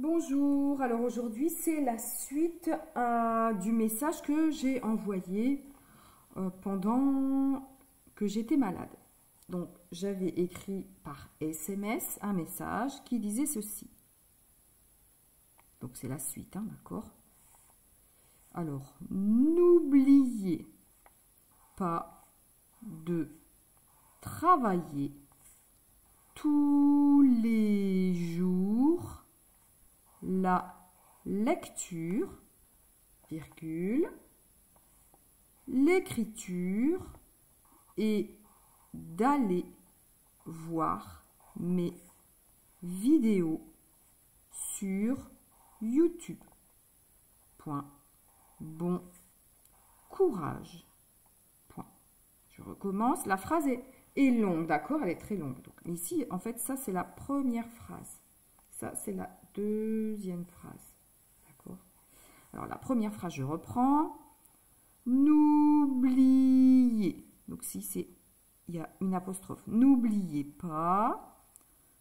Bonjour, alors aujourd'hui c'est la suite du message que j'ai envoyé pendant que j'étais malade. Donc j'avais écrit par SMS un message qui disait ceci. Donc c'est la suite, hein, d'accord? Alors, n'oubliez pas de travailler tous les jours la lecture, virgule, l'écriture et d'aller voir mes vidéos sur YouTube. Point. Bon courage. Point. Je recommence. La phrase est longue, d'accord? Elle est très longue. Donc, ici, en fait, ça, c'est la première phrase. Ça, c'est la deuxième phrase. D'accord? Alors, la première phrase, je reprends. N'oubliez. Donc, si c'est, il y a une apostrophe. N'oubliez pas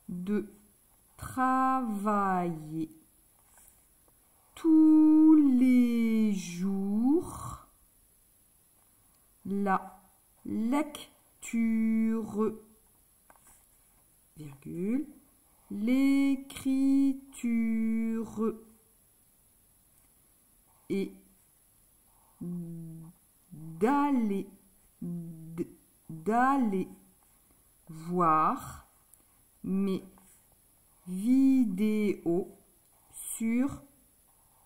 de travailler tous les jours la lecture, virgule, l'écriture et d'aller voir mes vidéos sur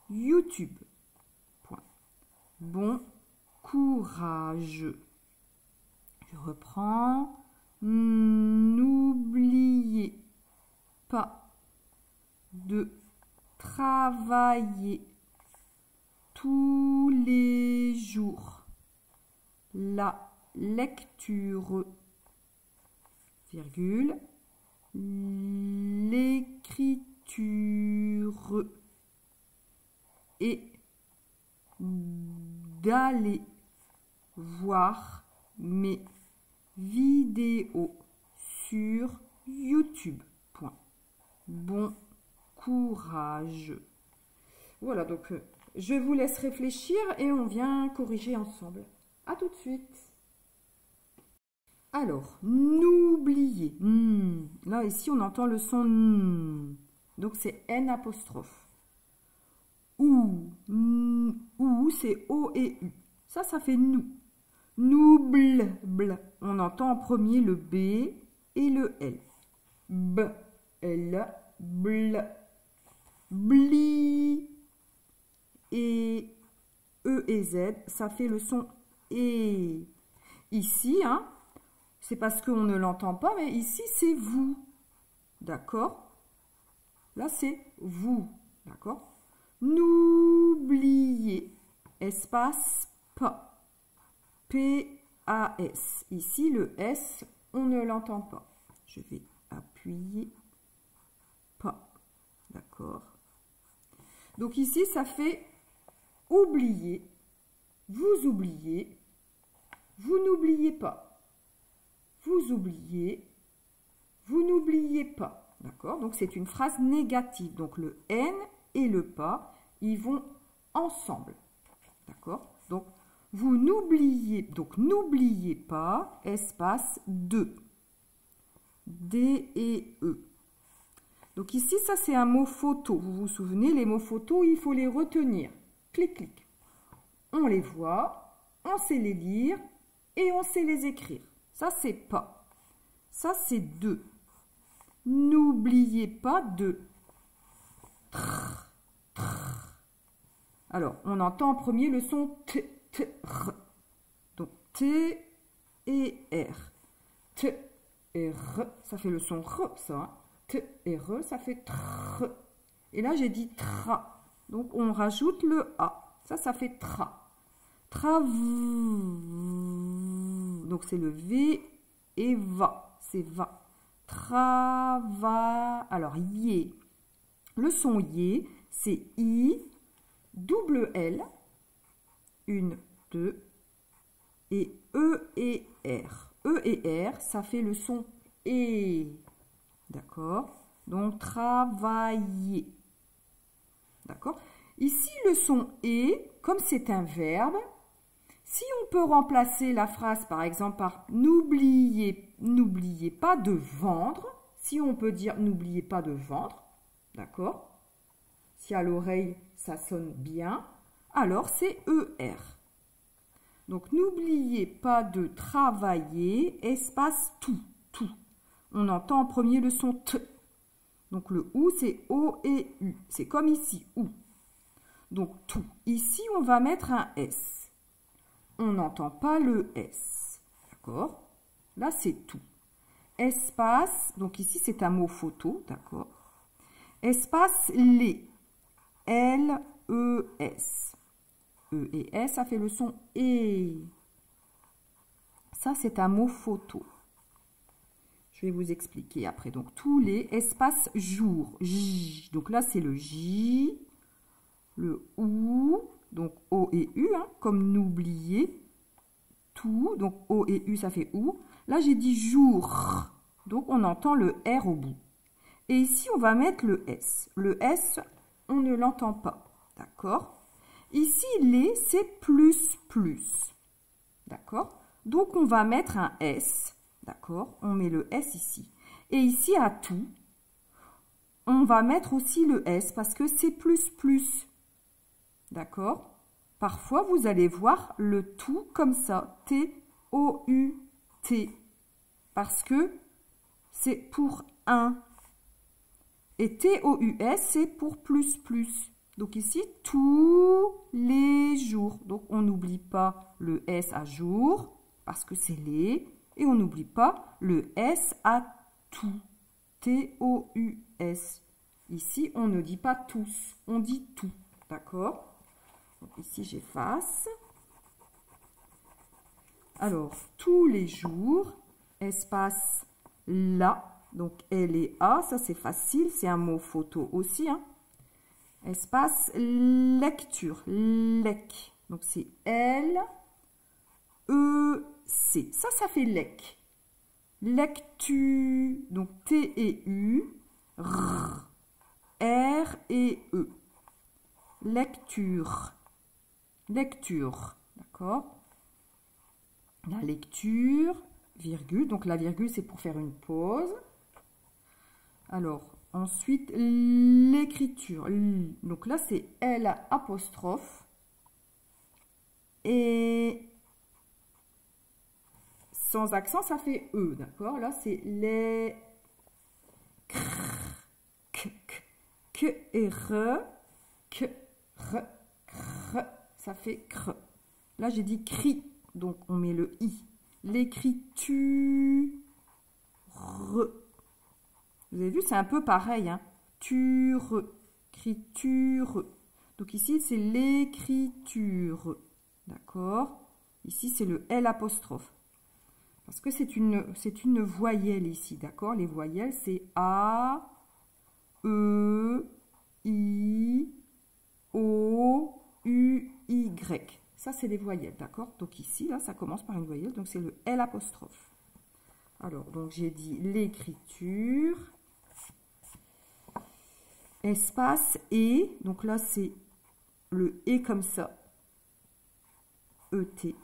YouTube. Point. Bon courage. Je reprends. N'oubliez pas de travailler tous les jours la lecture, virgule, l'écriture et d'aller voir mes vidéos sur YouTube. Point. Bon courage. Voilà, donc je vous laisse réfléchir et on vient corriger ensemble. À tout de suite. Alors, n'oubliez. Là, ici, on entend le son n. Donc, c'est N apostrophe. Ou, c'est O et U. Ça fait nous. N'ouble, bl. On entend en premier le B et le L. B, L, bl. Bli. Et E et Z, ça fait le son E. Ici, hein, c'est parce qu'on ne l'entend pas, mais ici, c'est vous. D'accord? Là, c'est vous. D'accord? N'oubliez, espace, pas. P-A-S. Ici, le S, on ne l'entend pas. Je vais appuyer pas. D'accord? Donc ici, ça fait oublier, vous oubliez, vous n'oubliez pas. Vous oubliez, vous n'oubliez pas. D'accord? Donc c'est une phrase négative. Donc le N et le pas, ils vont ensemble. D'accord? Donc vous n'oubliez, donc n'oubliez pas, espace de. D et E. Donc ici, ça c'est un mot photo. Vous vous souvenez, les mots photos, il faut les retenir. Clic, clic. On les voit, on sait les lire et on sait les écrire. Ça c'est pas. Ça c'est de. N'oubliez pas de. Alors, on entend en premier le son T, T, R. Donc, T et R. T et R, ça fait le son R, ça. Hein. T et R, ça fait tr. Et là, j'ai dit tra. Donc, on rajoute le A. Ça fait tra. Trav. Donc, c'est le V et va. C'est va. Trava. Alors, yé. Le son yé, c'est I, double L, 1, 2, et E et R. E et R, ça fait le son E. D'accord? Donc, travailler. D'accord? Ici, le son « et », comme c'est un verbe, si on peut remplacer la phrase, par exemple, par « n'oubliez pas de vendre », si on peut dire « n'oubliez pas de vendre », d'accord? Si à l'oreille, ça sonne bien, alors c'est ER. Donc, n'oubliez pas de travailler, espace tout, tout. On entend en premier le son T. Donc, le OU, c'est O et U. C'est comme ici, OU. Donc, tout. Ici, on va mettre un S. On n'entend pas le S. D'accord? Là, c'est tout. Espace, donc ici, c'est un mot photo. D'accord? Espace, les. L-E-S. E et S, ça fait le son E. Ça, c'est un mot photo. Je vais vous expliquer après. Donc, tous les espaces jour. J. Donc là, c'est le J, le OU, donc O et U, hein, comme n'oubliez. Tout, donc O et U, ça fait OU. Là, j'ai dit jour. Donc, on entend le R au bout. Et ici, on va mettre le S. Le S, on ne l'entend pas. D'accord? Ici, les, c'est plus, plus. D'accord? Donc, on va mettre un S. D'accord? On met le S ici. Et ici, à tout, on va mettre aussi le S parce que c'est plus, plus. D'accord? Parfois, vous allez voir le tout comme ça. T-O-U-T. Parce que c'est pour un. Et T-O-U-S, c'est pour plus, plus. Donc ici, tous les jours. Donc, on n'oublie pas le S à jour, parce que c'est les. Et on n'oublie pas le S à tout. T-O-U-S. Ici, on ne dit pas tous, on dit tout. D'accord? Donc ici, j'efface. Alors, tous les jours, espace là. Donc, L et A, ça c'est facile, c'est un mot photo aussi. Hein. Espace lecture, lec. Donc, c'est L, E, C. Ça fait lec. Lecture, donc T et U, R, R et E. Lecture, lecture, d'accord? La lecture, virgule, donc la virgule c'est pour faire une pause. Alors, ensuite, l'écriture. Donc là, c'est L apostrophe. Et sans accent, ça fait E, d'accord? Là, c'est les... K et R. K, R, cr. Ça fait cr. Là, j'ai dit cri. Donc, on met le I. L'écriture. Vous avez vu, c'est un peu pareil. Hein. Écriture. Donc ici, c'est l'écriture. D'accord? Ici, c'est le L apostrophe. Parce que c'est une voyelle ici. D'accord? Les voyelles, c'est A, E, I, O, U, Y. Ça, c'est des voyelles. D'accord? Donc ici, là, ça commence par une voyelle. Donc, c'est le L apostrophe. Alors, donc, j'ai dit l'écriture. Espace et, donc là c'est le et comme ça, ET.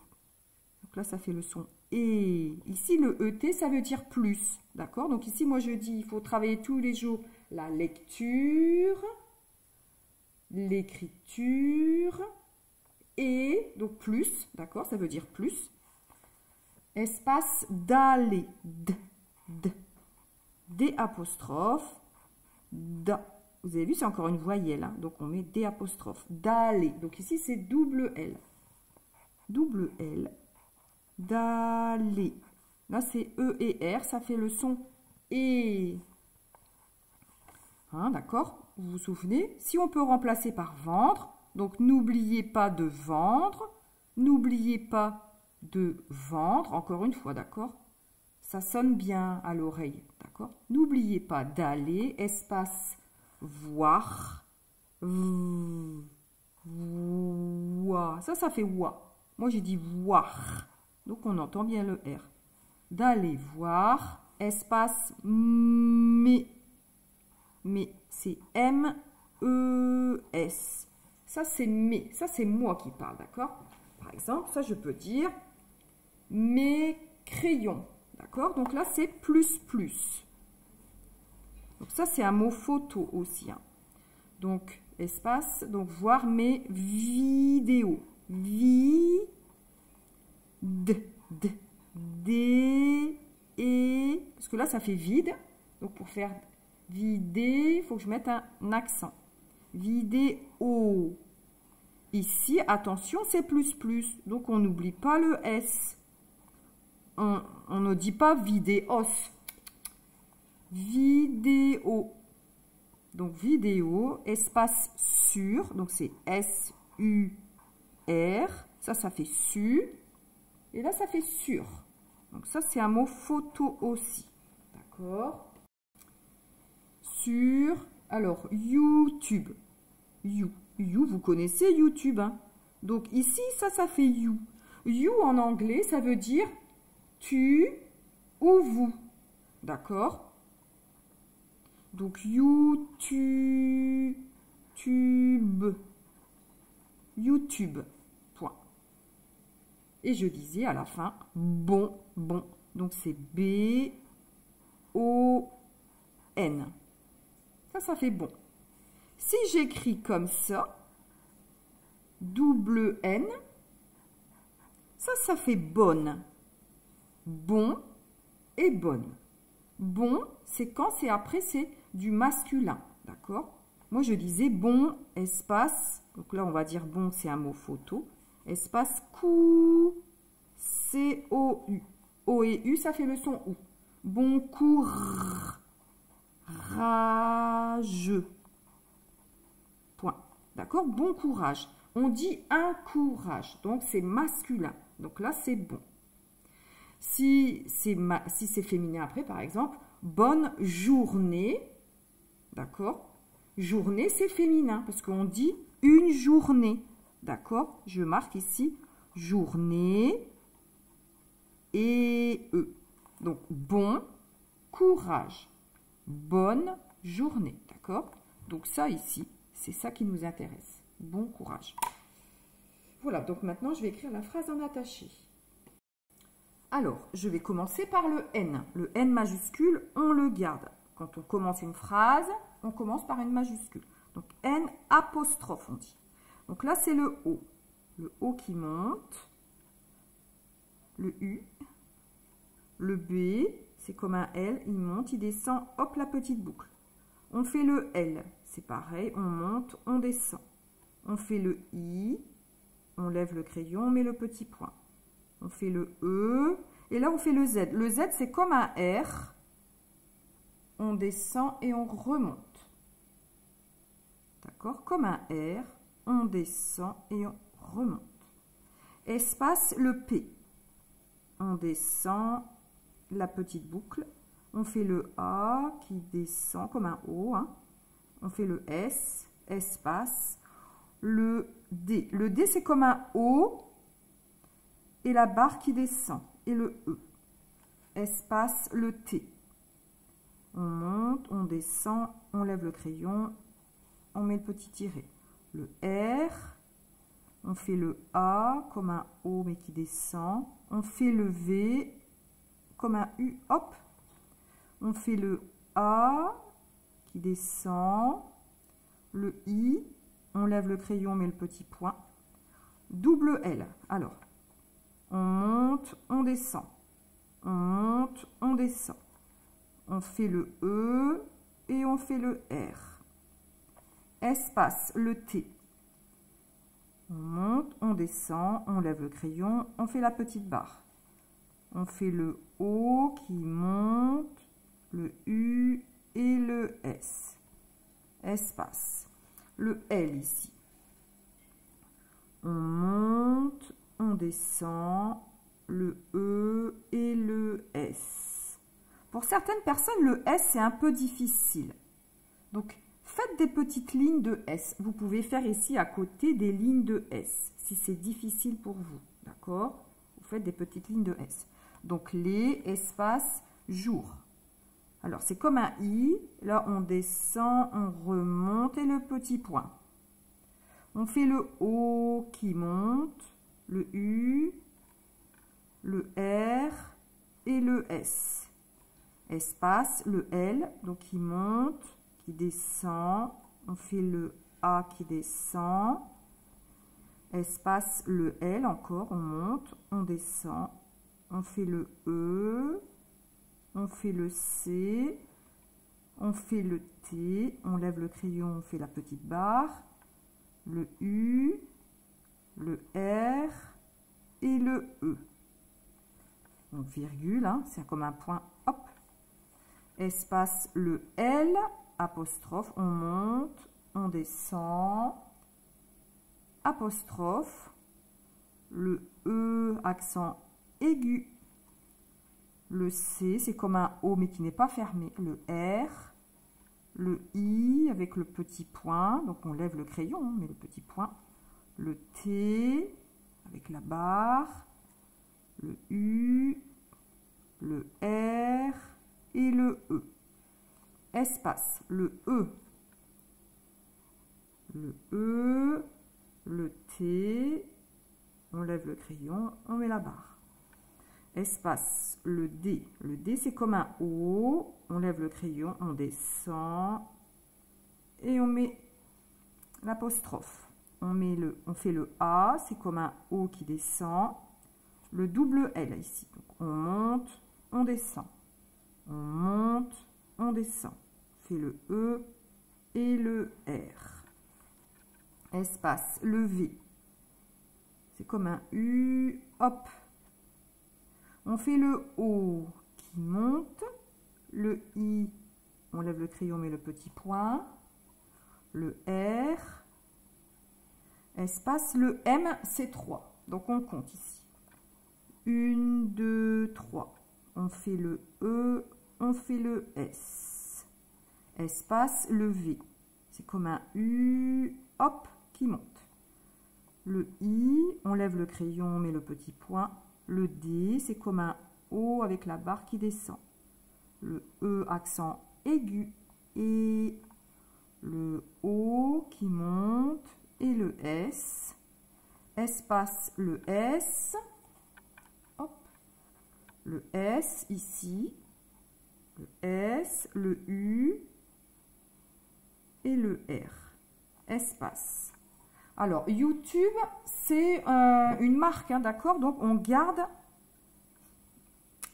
Donc là ça fait le son et. Ici le ET ça veut dire plus, d'accord? Donc ici moi je dis il faut travailler tous les jours la lecture, l'écriture et, donc plus, d'accord? Ça veut dire plus. Espace d'aller, D apostrophe, da. Vous avez vu, c'est encore une voyelle. Hein, donc, on met D apostrophe. D'aller. Donc, ici, c'est double L. Double L. D'aller. Là, c'est E et R. Ça fait le son E. Hein, d'accord? Vous vous souvenez? Si on peut remplacer par vendre. Donc, n'oubliez pas de vendre. N'oubliez pas de vendre. Encore une fois, d'accord? Ça sonne bien à l'oreille. D'accord? N'oubliez pas d'aller. Espace voir, ça fait wa. Moi, j'ai dit voir. Donc, on entend bien le R. D'aller voir, espace mais c'est M, S. Ça, c'est mes. Ça, c'est moi qui parle, d'accord? Par exemple, ça, je peux dire mes crayons, d'accord? Donc là, c'est plus, plus. Donc ça, c'est un mot photo aussi, hein. Donc, espace, donc voir mes vidéos. Parce que là, ça fait vide. Donc, pour faire vider, il faut que je mette un accent. Vidéo. Ici, attention, c'est plus, plus. Donc, on n'oublie pas le S. On ne dit pas vidéos. Vidéo. Donc, vidéo, espace sur. Donc, c'est S-U-R. Ça fait su. Et là, ça fait sur. Donc, ça, c'est un mot photo aussi. D'accord? Sur, alors, YouTube. You, vous connaissez YouTube, hein? Donc, ici, ça fait you. You, en anglais, ça veut dire tu ou vous. D'accord? Donc, YouTube. YouTube. Point. Et je disais à la fin, bon. Donc, c'est B-O-N. Ça fait bon. Si j'écris comme ça, double N, ça fait bonne. Bon et bonne. Bon, c'est quand c'est après, c'est du masculin. D'accord? Moi, je disais bon, espace. Donc là, on va dire bon, c'est un mot photo. Espace cou, C-O-U. O et U, ça fait le son OU. Bon courageux. Point. D'accord? Bon courage. On dit un courage. Donc, c'est masculin. Donc là, c'est bon. Si c'est féminin après, par exemple, bonne journée. D'accord? Journée, c'est féminin. Parce qu'on dit une journée. D'accord? Je marque ici journée et E. Donc, bon courage. Bonne journée. D'accord? Donc, ça ici, c'est ça qui nous intéresse. Bon courage. Voilà, donc maintenant, je vais écrire la phrase en attaché. Alors, je vais commencer par le N. Le N majuscule, on le garde. Quand on commence une phrase, on commence par une majuscule. Donc, N apostrophe, on dit. Donc là, c'est le O. Le O qui monte. Le U. Le B, c'est comme un L. Il monte, il descend. Hop, la petite boucle. On fait le L. C'est pareil, on monte, on descend. On fait le I. On lève le crayon, on met le petit point. On fait le E. Et là, on fait le Z. Le Z, c'est comme un R. On descend et on remonte. D'accord? Comme un R. On descend et on remonte. Espace, le P. On descend la petite boucle. On fait le A qui descend comme un O. Hein. On fait le S. Espace. Le D. Le D, c'est comme un O. Et la barre qui descend. Et le E. Espace, le T. On monte, on descend, on lève le crayon, on met le petit tiret. Le R, on fait le A comme un O mais qui descend. On fait le V comme un U, hop. On fait le A qui descend. Le I, on lève le crayon, on met le petit point. Double L. Alors, on monte, on descend. On monte, on descend. On fait le E et on fait le R. Espace, le T. On monte, on descend, on lève le crayon, on fait la petite barre. On fait le O qui monte, le U et le S. Espace. Le L ici. On monte, on descend, le E et le S. Pour certaines personnes, le S, c'est un peu difficile. Donc, faites des petites lignes de S. Vous pouvez faire ici à côté des lignes de S, si c'est difficile pour vous. D'accord? Vous faites des petites lignes de S. Donc, les, espace, jour. Alors, c'est comme un I. Là, on descend, on remonte et le petit point. On fait le O qui monte, le U, le R et le S. Espace, le L, donc qui monte, qui descend. On fait le A qui descend. Espace, le L encore, on monte, on descend. On fait le E, on fait le C, on fait le T, on lève le crayon, on fait la petite barre, le U, le R et le E. Donc virgule, hein, c'est comme un point, hop. Espace, le L, apostrophe, on monte, on descend, apostrophe, le E, accent aigu, le C, c'est comme un O mais qui n'est pas fermé, le R, le I avec le petit point, donc on lève le crayon, on met le petit point, le T avec la barre, le U, le R et le E. Espace, le E, le T, on lève le crayon, on met la barre. Espace, le D. Le D, c'est comme un O. On lève le crayon, on descend et on met l'apostrophe. On fait le A, c'est comme un O qui descend. Le double L ici. Donc, on monte, on descend. On monte, on descend. On fait le E et le R. Espace, le V. C'est comme un U, hop. On fait le O qui monte, le I, on lève le crayon, on met le petit point, le R, espace, le M, c'est 3. Donc on compte ici. 1, 2, 3. On fait le E, on fait le S. Espace, le V. C'est comme un U, hop, qui monte. Le I, on lève le crayon, on met le petit point. Le D, c'est comme un O avec la barre qui descend. Le E, accent aigu. Et le O qui monte. Et le S. Espace, le S. Hop. Le S ici. Le S, le U. Et le R. Espace. Alors, YouTube, c'est une marque, hein, d'accord? Donc, on garde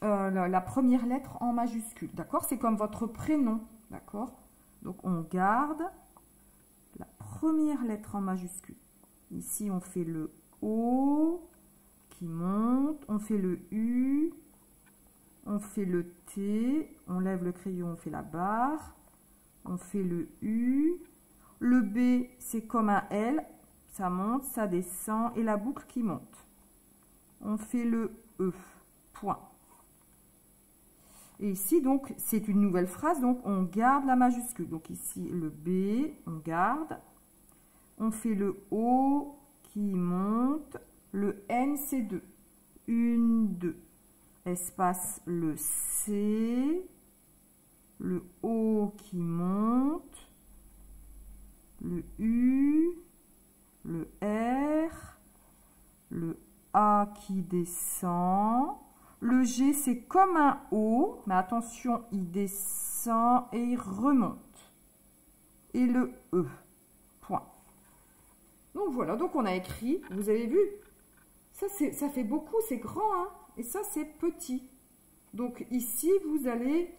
la première lettre en majuscule, d'accord? C'est comme votre prénom, d'accord? Donc, on garde la première lettre en majuscule. Ici, on fait le O qui monte, on fait le U, on fait le T, on lève le crayon, on fait la barre, on fait le U, le B, c'est comme un L. Ça monte, ça descend et la boucle qui monte. On fait le E, point. Et ici, donc, c'est une nouvelle phrase, donc on garde la majuscule. Donc ici, le B, on garde. On fait le O qui monte. Le N, c'est 2. 1, 2. Espace, le C. Le O qui monte. Le U. Le R, le A qui descend, le G c'est comme un O, mais attention, il descend et il remonte. Et le E, point. Donc voilà, donc on a écrit, vous avez vu, ça fait beaucoup, c'est grand, hein, et ça c'est petit. Donc ici, vous allez,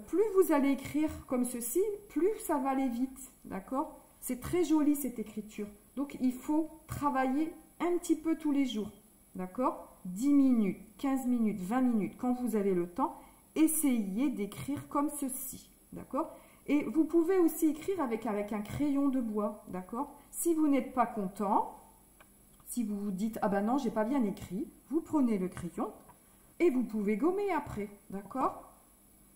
plus vous allez écrire comme ceci, plus ça va aller vite, d'accord? C'est très joli cette écriture. Donc, il faut travailler un petit peu tous les jours, d'accord? 10 minutes, 15 minutes, 20 minutes, quand vous avez le temps, essayez d'écrire comme ceci, d'accord? Et vous pouvez aussi écrire avec un crayon de bois, d'accord? Si vous n'êtes pas content, si vous vous dites « Ah ben non, j'ai pas bien écrit », vous prenez le crayon et vous pouvez gommer après, d'accord?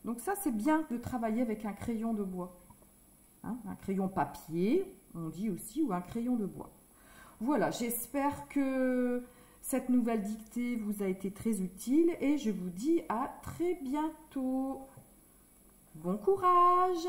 Donc ça, c'est bien de travailler avec un crayon de bois. Hein, un crayon papier, on dit aussi, ou un crayon de bois. Voilà, j'espère que cette nouvelle dictée vous a été très utile et je vous dis à très bientôt. Bon courage!